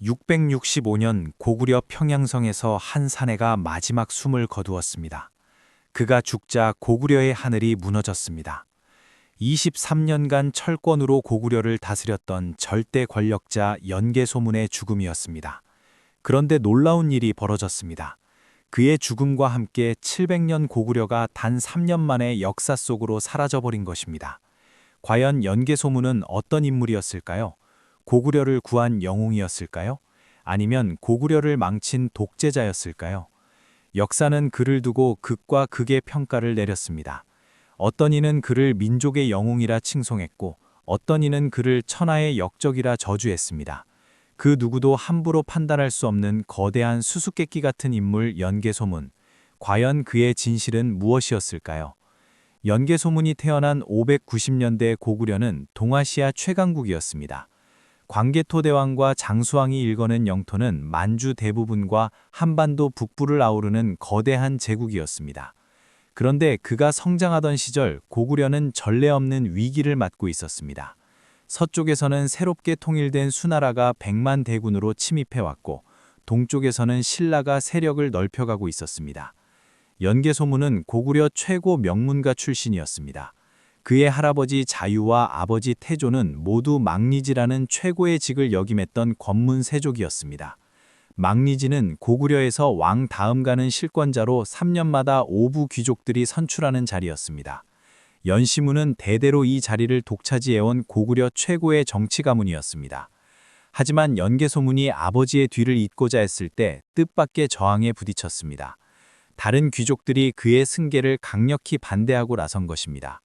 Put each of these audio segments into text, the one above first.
665년 고구려 평양성에서 한 사내가 마지막 숨을 거두었습니다. 그가 죽자 고구려의 하늘이 무너졌습니다. 23년간 철권으로 고구려를 다스렸던 절대 권력자 연개소문의 죽음이었습니다. 그런데 놀라운 일이 벌어졌습니다. 그의 죽음과 함께 700년 고구려가 단 3년 만에 역사 속으로 사라져버린 것입니다. 과연 연개소문은 어떤 인물이었을까요? 고구려를 구한 영웅이었을까요? 아니면 고구려를 망친 독재자였을까요? 역사는 그를 두고 극과 극의 평가를 내렸습니다. 어떤 이는 그를 민족의 영웅이라 칭송했고, 어떤 이는 그를 천하의 역적이라 저주했습니다. 그 누구도 함부로 판단할 수 없는 거대한 수수께끼 같은 인물 연개소문. 과연 그의 진실은 무엇이었을까요? 연개소문이 태어난 590년대 고구려는 동아시아 최강국이었습니다. 광개토대왕과 장수왕이 일궈낸 영토는 만주 대부분과 한반도 북부를 아우르는 거대한 제국이었습니다. 그런데 그가 성장하던 시절 고구려는 전례 없는 위기를 맞고 있었습니다. 서쪽에서는 새롭게 통일된 수나라가 100만 대군으로 침입해왔고, 동쪽에서는 신라가 세력을 넓혀가고 있었습니다. 연개소문은 고구려 최고 명문가 출신이었습니다. 그의 할아버지 자유와 아버지 태조는 모두 망리지라는 최고의 직을 역임했던 권문 세족이었습니다. 망리지는 고구려에서 왕 다음 가는 실권자로 3년마다 5부 귀족들이 선출하는 자리였습니다. 연시문은 대대로 이 자리를 독차지해온 고구려 최고의 정치 가문이었습니다. 하지만 연개소문이 아버지의 뒤를 잇고자 했을 때 뜻밖의 저항에 부딪혔습니다. 다른 귀족들이 그의 승계를 강력히 반대하고 나선 것입니다.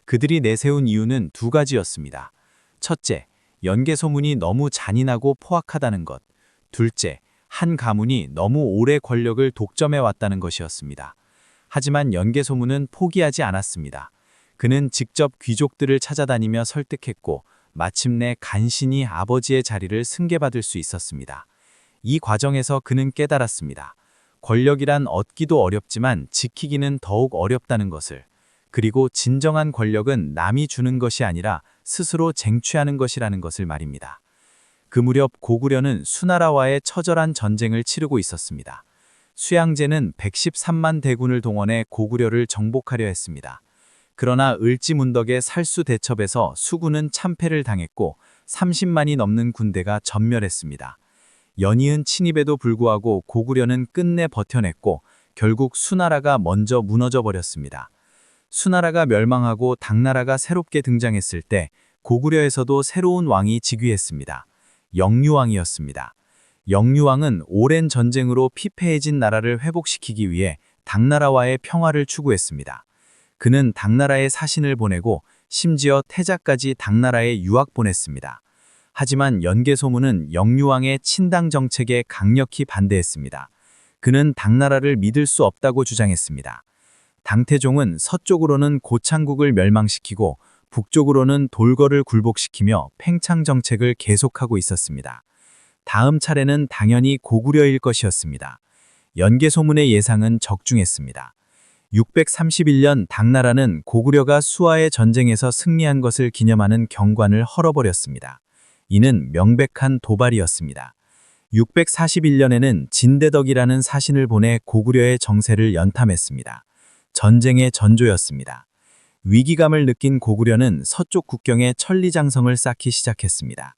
그들이 내세운 이유는 두 가지였습니다. 첫째, 연개소문이 너무 잔인하고 포악하다는 것. 둘째, 한 가문이 너무 오래 권력을 독점해왔다는 것이었습니다. 하지만 연개소문은 포기하지 않았습니다. 그는 직접 귀족들을 찾아다니며 설득했고, 마침내 간신히 아버지의 자리를 승계받을 수 있었습니다. 이 과정에서 그는 깨달았습니다. 권력이란 얻기도 어렵지만 지키기는 더욱 어렵다는 것을. 그리고 진정한 권력은 남이 주는 것이 아니라 스스로 쟁취하는 것이라는 것을 말입니다. 그 무렵 고구려는 수나라와의 처절한 전쟁을 치르고 있었습니다. 수양제는 113만 대군을 동원해 고구려를 정복하려 했습니다. 그러나 을지문덕의 살수대첩에서 수군은 참패를 당했고 30만이 넘는 군대가 전멸했습니다. 연이은 침입에도 불구하고 고구려는 끝내 버텨냈고 결국 수나라가 먼저 무너져 버렸습니다. 수나라가 멸망하고 당나라가 새롭게 등장했을 때 고구려에서도 새로운 왕이 즉위했습니다. 영유왕이었습니다. 영유왕은 오랜 전쟁으로 피폐해진 나라를 회복시키기 위해 당나라와의 평화를 추구했습니다. 그는 당나라에 사신을 보내고 심지어 태자까지 당나라에 유학 보냈습니다. 하지만 연개소문은 영유왕의 친당 정책에 강력히 반대했습니다. 그는 당나라를 믿을 수 없다고 주장했습니다. 당태종은 서쪽으로는 고창국을 멸망시키고 북쪽으로는 돌거를 굴복시키며 팽창 정책을 계속하고 있었습니다. 다음 차례는 당연히 고구려일 것이었습니다. 연개소문의 예상은 적중했습니다. 631년 당나라는 고구려가 수하의 전쟁에서 승리한 것을 기념하는 경관을 헐어버렸습니다. 이는 명백한 도발이었습니다. 641년에는 진대덕이라는 사신을 보내 고구려의 정세를 연탐했습니다. 전쟁의 전조였습니다. 위기감을 느낀 고구려는 서쪽 국경에 천리장성을 쌓기 시작했습니다.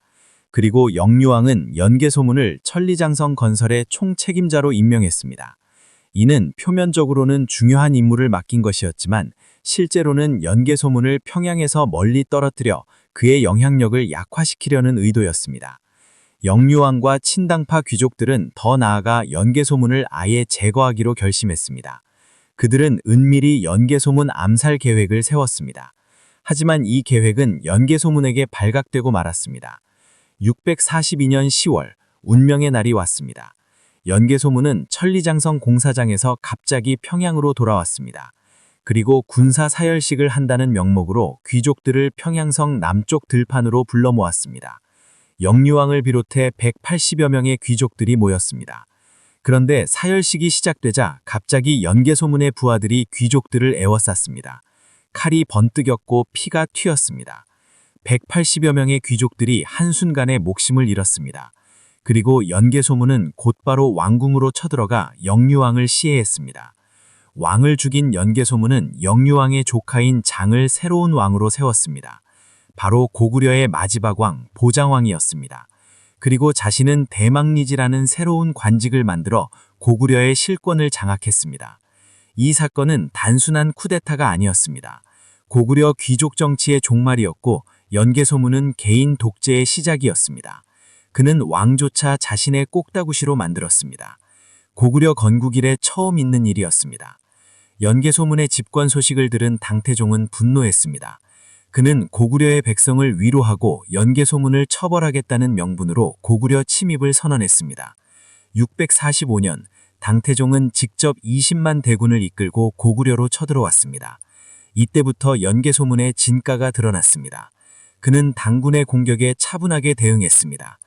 그리고 영유왕은 연개소문을 천리장성 건설의 총책임자로 임명했습니다. 이는 표면적으로는 중요한 임무를 맡긴 것이었지만 실제로는 연개소문을 평양에서 멀리 떨어뜨려 그의 영향력을 약화시키려는 의도였습니다. 영유왕과 친당파 귀족들은 더 나아가 연개소문을 아예 제거하기로 결심했습니다. 그들은 은밀히 연개소문 암살 계획을 세웠습니다. 하지만 이 계획은 연개소문에게 발각되고 말았습니다. 642년 10월, 운명의 날이 왔습니다. 연개소문은 천리장성 공사장에서 갑자기 평양으로 돌아왔습니다. 그리고 군사 사열식을 한다는 명목으로 귀족들을 평양성 남쪽 들판으로 불러 모았습니다. 영유왕을 비롯해 180여 명의 귀족들이 모였습니다. 그런데 사열식이 시작되자 갑자기 연개소문의 부하들이 귀족들을 에워쌌습니다. 칼이 번뜩였고 피가 튀었습니다. 180여 명의 귀족들이 한순간에 목숨을 잃었습니다. 그리고 연개소문은 곧바로 왕궁으로 쳐들어가 영유왕을 시해했습니다. 왕을 죽인 연개소문은 영유왕의 조카인 장을 새로운 왕으로 세웠습니다. 바로 고구려의 마지막 왕 보장왕이었습니다. 그리고 자신은 대망리지라는 새로운 관직을 만들어 고구려의 실권을 장악했습니다. 이 사건은 단순한 쿠데타가 아니었습니다. 고구려 귀족 정치의 종말이었고 연개소문은 개인 독재의 시작이었습니다. 그는 왕조차 자신의 꼭다구시로 만들었습니다. 고구려 건국 이래 처음 있는 일이었습니다. 연개소문의 집권 소식을 들은 당태종은 분노했습니다. 그는 고구려의 백성을 위로하고 연개소문을 처벌하겠다는 명분으로 고구려 침입을 선언했습니다. 645년 당태종은 직접 20만 대군을 이끌고 고구려로 쳐들어왔습니다. 이때부터 연개소문의 진가가 드러났습니다. 그는 당군의 공격에 차분하게 대응했습니다.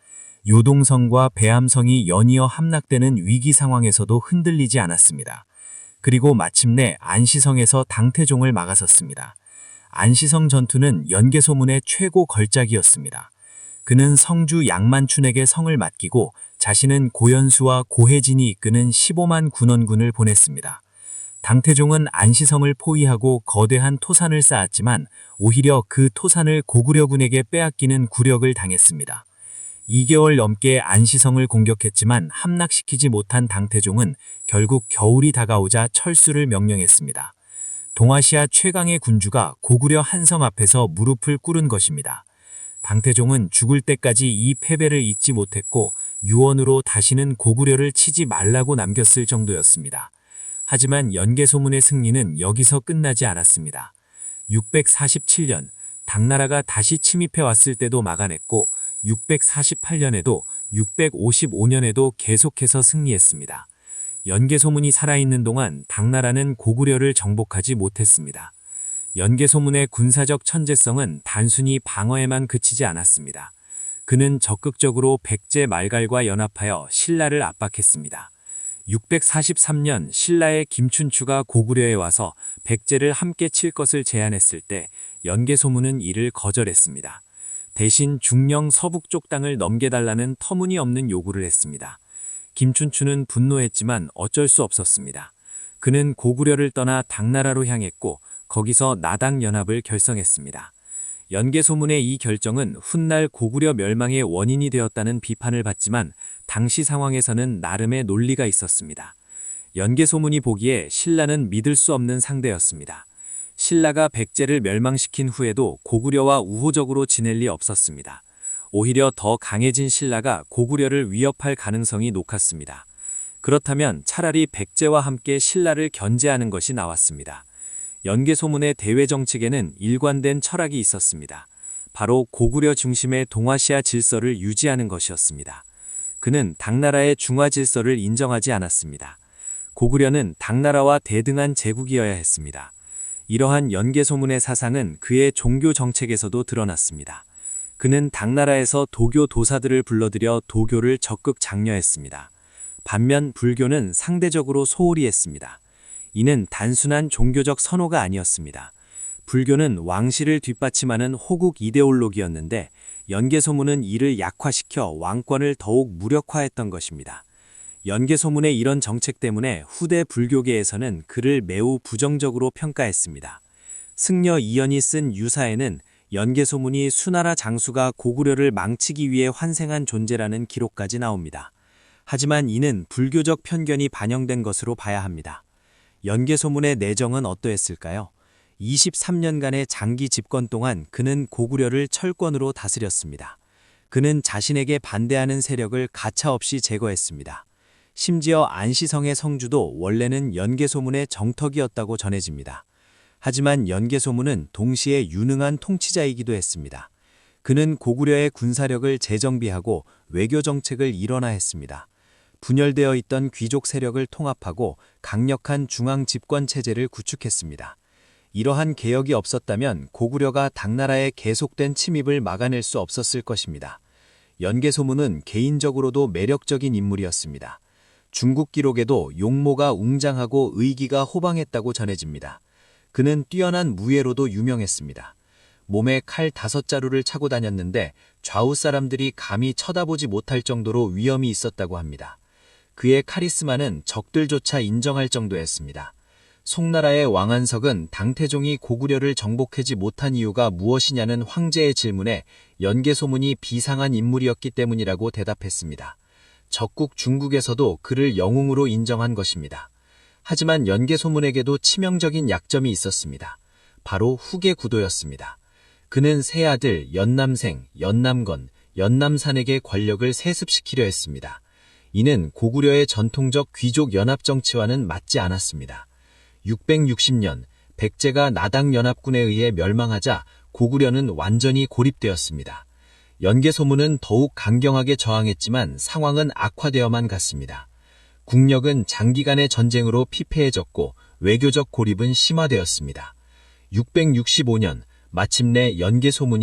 요동성과 배암성이 연이어 함락되는 위기 상황에서도 흔들리지 않았습니다. 그리고 마침내 안시성에서 당태종을 막아섰습니다. 안시성 전투는 연개소문의 최고 걸작이었습니다. 그는 성주 양만춘에게 성을 맡기고 자신은 고연수와 고혜진이 이끄는 15만 군원군을 보냈습니다. 당태종은 안시성을 포위하고 거대한 토산을 쌓았지만 오히려 그 토산을 고구려군에게 빼앗기는 굴욕을 당했습니다. 2개월 넘게 안시성을 공격했지만 함락시키지 못한 당태종은 결국 겨울이 다가오자 철수를 명령했습니다. 동아시아 최강의 군주가 고구려 한성 앞에서 무릎을 꿇은 것입니다. 당태종은 죽을 때까지 이 패배를 잊지 못했고 유언으로 다시는 고구려를 치지 말라고 남겼을 정도였습니다. 하지만 연개소문의 승리는 여기서 끝나지 않았습니다. 647년 당나라가 다시 침입해 왔을 때도 막아냈고 648년에도 655년에도 계속해서 승리했습니다. 연개소문이 살아있는 동안 당나라는 고구려를 정복하지 못했습니다. 연개소문의 군사적 천재성은 단순히 방어에만 그치지 않았습니다. 그는 적극적으로 백제 말갈과 연합하여 신라를 압박했습니다. 643년 신라의 김춘추가 고구려에 와서 백제를 함께 칠 것을 제안했을 때 연개소문은 이를 거절했습니다. 대신 중령 서북쪽 땅을 넘겨달라는 터무니없는 요구를 했습니다. 김춘추는 분노했지만 어쩔 수 없었습니다. 그는 고구려를 떠나 당나라로 향했고 거기서 나당 연합을 결성했습니다. 연개소문의 이 결정은 훗날 고구려 멸망의 원인이 되었다는 비판을 받지만 당시 상황에서는 나름의 논리가 있었습니다. 연개소문이 보기에 신라는 믿을 수 없는 상대였습니다. 신라가 백제를 멸망시킨 후에도 고구려와 우호적으로 지낼 리 없었습니다. 오히려 더 강해진 신라가 고구려를 위협할 가능성이 높았습니다. 그렇다면 차라리 백제와 함께 신라를 견제하는 것이 나왔습니다. 연개소문의 대외 정책에는 일관된 철학이 있었습니다. 바로 고구려 중심의 동아시아 질서를 유지하는 것이었습니다. 그는 당나라의 중화 질서를 인정하지 않았습니다. 고구려는 당나라와 대등한 제국이어야 했습니다. 이러한 연개소문의 사상은 그의 종교 정책에서도 드러났습니다. 그는 당나라에서 도교 도사들을 불러들여 도교를 적극 장려했습니다. 반면 불교는 상대적으로 소홀히 했습니다. 이는 단순한 종교적 선호가 아니었습니다. 불교는 왕실을 뒷받침하는 호국 이데올로기였는데 연개소문은 이를 약화시켜 왕권을 더욱 무력화했던 것입니다. 연개소문의 이런 정책 때문에 후대 불교계에서는 그를 매우 부정적으로 평가했습니다. 승려 이연이 쓴 유사에는 연개소문이 수나라 장수가 고구려를 망치기 위해 환생한 존재라는 기록까지 나옵니다. 하지만 이는 불교적 편견이 반영된 것으로 봐야 합니다. 연개소문의 내정은 어떠했을까요? 23년간의 장기 집권 동안 그는 고구려를 철권으로 다스렸습니다. 그는 자신에게 반대하는 세력을 가차없이 제거했습니다. 심지어 안시성의 성주도 원래는 연개소문의 정턱이었다고 전해집니다. 하지만 연개소문은 동시에 유능한 통치자이기도 했습니다. 그는 고구려의 군사력을 재정비하고 외교 정책을 일원화했습니다. 분열되어 있던 귀족 세력을 통합하고 강력한 중앙 집권 체제를 구축했습니다. 이러한 개혁이 없었다면 고구려가 당나라의 계속된 침입을 막아낼 수 없었을 것입니다. 연개소문은 개인적으로도 매력적인 인물이었습니다. 중국 기록에도 용모가 웅장하고 의기가 호방했다고 전해집니다. 그는 뛰어난 무예로도 유명했습니다. 몸에 칼 5자루를 차고 다녔는데 좌우 사람들이 감히 쳐다보지 못할 정도로 위엄이 있었다고 합니다. 그의 카리스마는 적들조차 인정할 정도였습니다. 송나라의 왕안석은 당태종이 고구려를 정복하지 못한 이유가 무엇이냐는 황제의 질문에 연개소문이 비상한 인물이었기 때문이라고 대답했습니다. 적국 중국에서도 그를 영웅으로 인정한 것입니다. 하지만 연개소문에게도 치명적인 약점이 있었습니다. 바로 후계 구도였습니다. 그는 세 아들 연남생, 연남건, 연남산에게 권력을 세습시키려 했습니다. 이는 고구려의 전통적 귀족 연합 정치와는 맞지 않았습니다. 660년 백제가 나당연합군에 의해 멸망하자 고구려는 완전히 고립되었습니다. 연개소문은 더욱 강경하게 저항했지만 상황은 악화되어만 갔습니다. 국력은 장기간의 전쟁으로 피폐해졌고 외교적 고립은 심화되었습니다. 665년 마침내 연개소문이